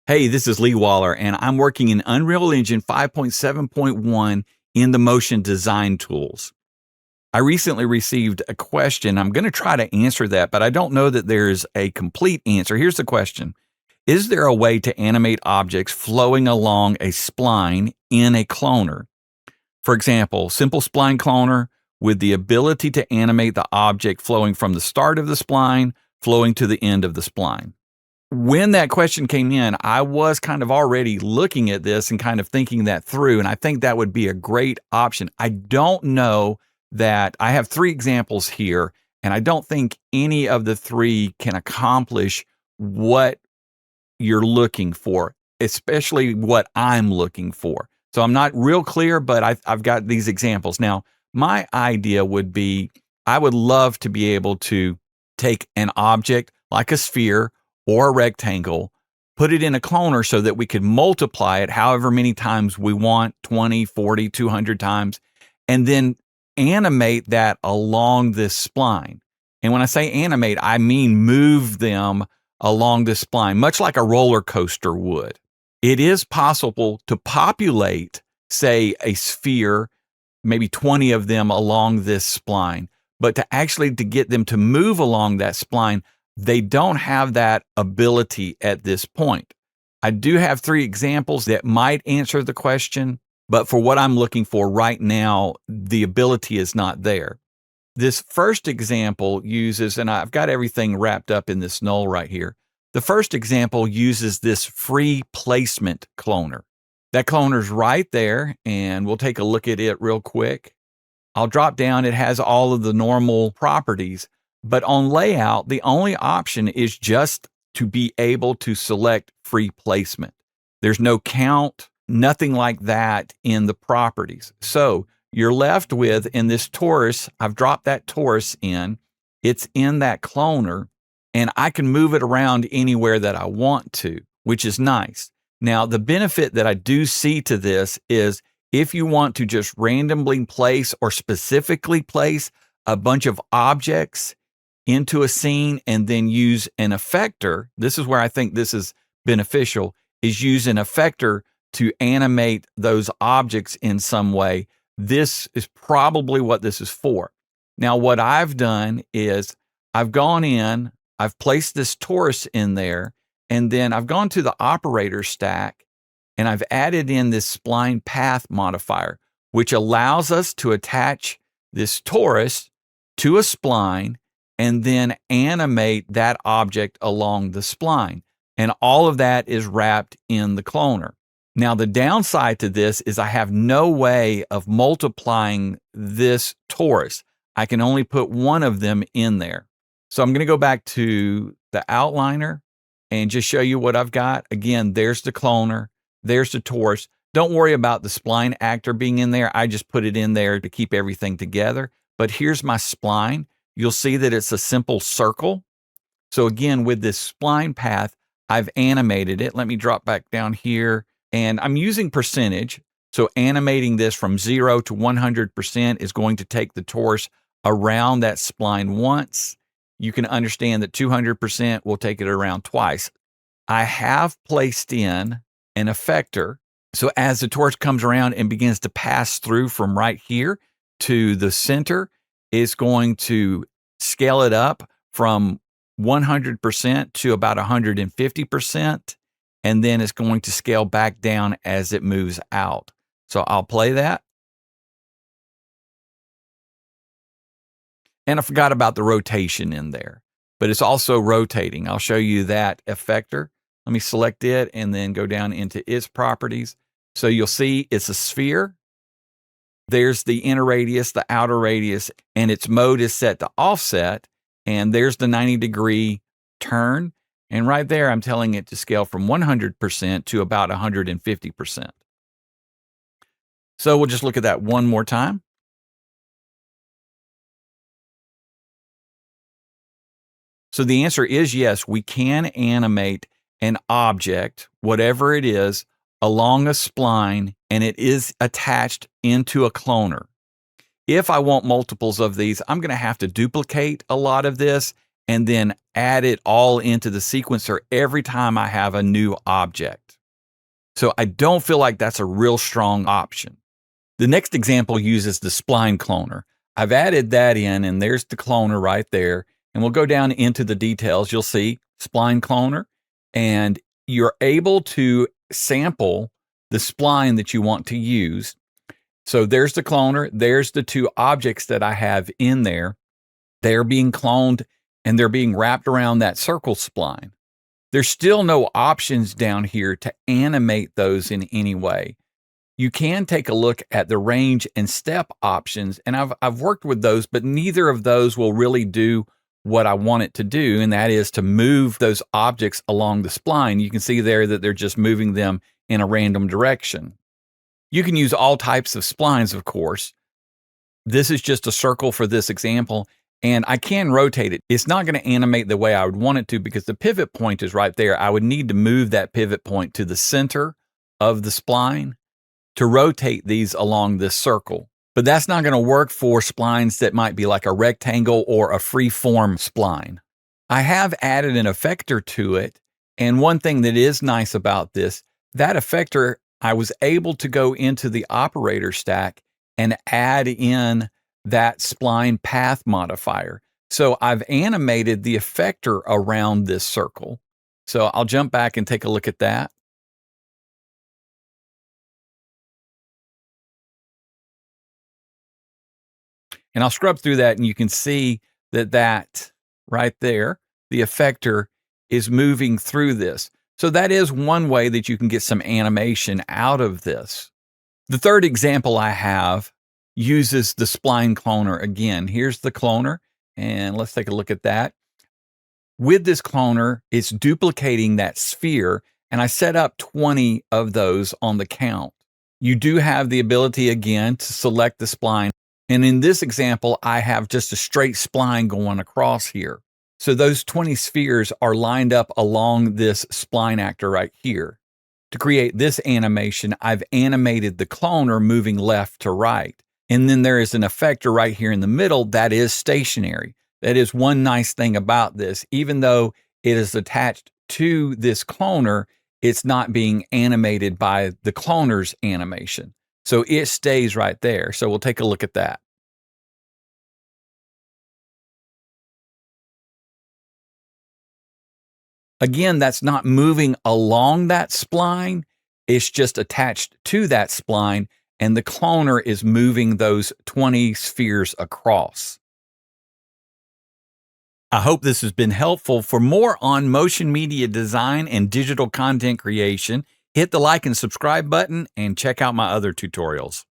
Hey, this is Lee Waller, and I'm working in Unreal Engine 5.7.1 in the motion design tools. I recently received a question. I'm going to try to answer that, but I don't know that there's a complete answer. Here's the question. Is there a way to animate objects flowing along a spline in a cloner? For example, simple spline cloner with the ability to animate the object flowing from the start of the spline, flowing to the end of the spline. When that question came in, I was kind of already looking at this and kind of thinking that through, and I think that would be a great option. I don't know that I have 3 examples here, and I don't think any of the 3 can accomplish what you're looking for, especially what I'm looking for. So I'm not real clear, but I've got these examples. Now, my idea would be I would love to be able to take an object like a sphere or a rectangle, put it in a cloner so that we could multiply it however many times we want, 20, 40, 200 times, and then animate that along this spline. And when I say animate, I mean move them along this spline, much like a roller coaster would. It is possible to populate, say, a sphere, maybe 20 of them along this spline, but to get them to move along that spline, they don't have that ability at this point. I do have 3 examples that might answer the question, but for what I'm looking for right now, the ability is not there. This first example uses, and I've got everything wrapped up in this null right here. The first example uses this free placement cloner. That cloner's right there, and we'll take a look at it real quick. I'll drop down. It has all of the normal properties. But on layout, the only option is just to be able to select free placement. There's no count, nothing like that in the properties. So you're left with, in this torus, I've dropped that torus in. It's in that cloner, and I can move it around anywhere that I want to, which is nice. Now, the benefit that I do see to this is if you want to just randomly place or specifically place a bunch of objects into a scene and then use an effector, this is where I think this is beneficial, is use an effector to animate those objects in some way. This is probably what this is for. Now, what I've done is I've gone in, I've placed this torus in there, and then I've gone to the operator stack and I've added in this spline path modifier, which allows us to attach this torus to a spline and then animate that object along the spline. And all of that is wrapped in the cloner. Now, the downside to this is I have no way of multiplying this torus. I can only put one of them in there. So I'm going to go back to the outliner and just show you what I've got. Again, there's the cloner, there's the torus. Don't worry about the spline actor being in there. I just put it in there to keep everything together. But here's my spline. You'll see that it's a simple circle. So again, with this spline path, I've animated it. Let me drop back down here, and I'm using percentage. So animating this from 0 to 100% is going to take the torus around that spline once. You can understand that 200% will take it around twice. I have placed in an effector. So as the torus comes around and begins to pass through from right here to the center, it's going to scale it up from 100% to about 150%, and then it's going to scale back down as it moves out. So I'll play that. And I forgot about the rotation in there, but it's also rotating. I'll show you that effector. Let me select it and then go down into its properties. So you'll see it's a sphere. There's the inner radius, the outer radius, and its mode is set to offset. And there's the 90-degree turn. And right there, I'm telling it to scale from 100% to about 150%. So we'll just look at that one more time. So the answer is yes, we can animate an object, whatever it is, along a spline, and it is attached into a cloner. If I want multiples of these, I'm going to have to duplicate a lot of this and then add it all into the sequencer every time I have a new object. So I don't feel like that's a real strong option. The next example uses the Spline Cloner. I've added that in, and there's the cloner right there. And we'll go down into the details. You'll see Spline Cloner, and you're able to sample the spline that you want to use. So there's the cloner. There's the two objects that I have in there. They're being cloned, and they're being wrapped around that circle spline. There's still no options down here to animate those in any way. You can take a look at the range and step options, and I've worked with those, but neither of those will really do what I want it to do, and that is to move those objects along the spline. You can see there that they're just moving them in a random direction. You can use all types of splines, of course. This is just a circle for this example, and I can rotate it. It's not going to animate the way I would want it to because the pivot point is right there. I would need to move that pivot point to the center of the spline to rotate these along this circle. But that's not going to work for splines that might be like a rectangle or a free form spline. I have added an effector to it. And one thing that is nice about this, that effector, I was able to go into the operator stack and add in that spline path modifier. So I've animated the effector around this circle. So I'll jump back and take a look at that. And I'll scrub through that, and you can see that right there, the effector is moving through this. So that is one way that you can get some animation out of this. The third example I have uses the Spline Cloner again. Here's the cloner, and let's take a look at that. With this cloner, it's duplicating that sphere, and I set up 20 of those on the count. You do have the ability, again, to select the spline. And in this example, I have just a straight spline going across here. So those 20 spheres are lined up along this spline actor right here. To create this animation, I've animated the cloner moving left to right. And then there is an effector right here in the middle that is stationary. That is one nice thing about this. Even though it is attached to this cloner, it's not being animated by the cloner's animation. So it stays right there. So we'll take a look at that. Again, that's not moving along that spline. It's just attached to that spline, and the cloner is moving those 20 spheres across. I hope this has been helpful. For more on motion media design and digital content creation, hit the like and subscribe button and check out my other tutorials.